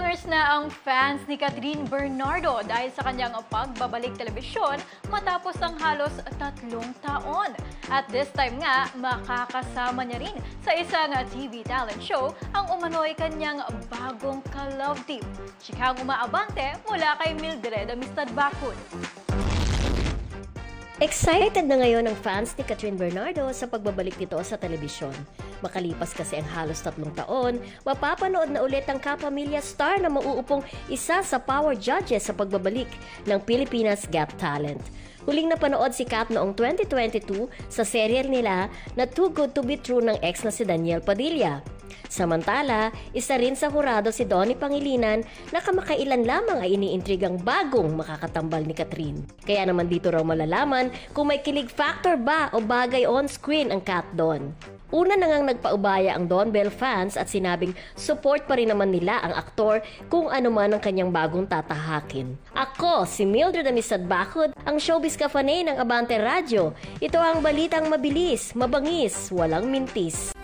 Bangers na ang fans ni Catherine Bernardo dahil sa kanyang pagbabalik telebisyon matapos ang halos 3 taon. At this time nga, makakasama niya rin sa isang TV talent show ang umano'y kanyang bagong ka-love team. Chikang umaabante mula kay Mildred Amistad Bacud. Excited na ngayon ang fans ni Catherine Bernardo sa pagbabalik nito sa telebisyon. Makalipas kasi ang halos 3 taon, mapapanood na ulit ang kapamilya star na mauupong isa sa power judges sa pagbabalik ng Pilipinas Got Talent. Huling napanood si Kat noong 2022 sa serial nila na Too Good to Be True ng ex na si Daniel Padilla. Samantala, isa rin sa hurado si Donnie Pangilinan na kamakailan lamang ay iniintrigang bagong makakatambal ni Catherine. Kaya naman dito raw malalaman kung may kilig factor ba o bagay on-screen ang Kat Don. Una na ngang nagpaubaya ang Don Bell fans at sinabing support pa rin naman nila ang aktor kung ano man ang kanyang bagong tatahakin. Ako, si Mildred Amistad Bacud, ang showbiz kafanay ng Abante Radio. Ito ang balitang mabilis, mabangis, walang mintis.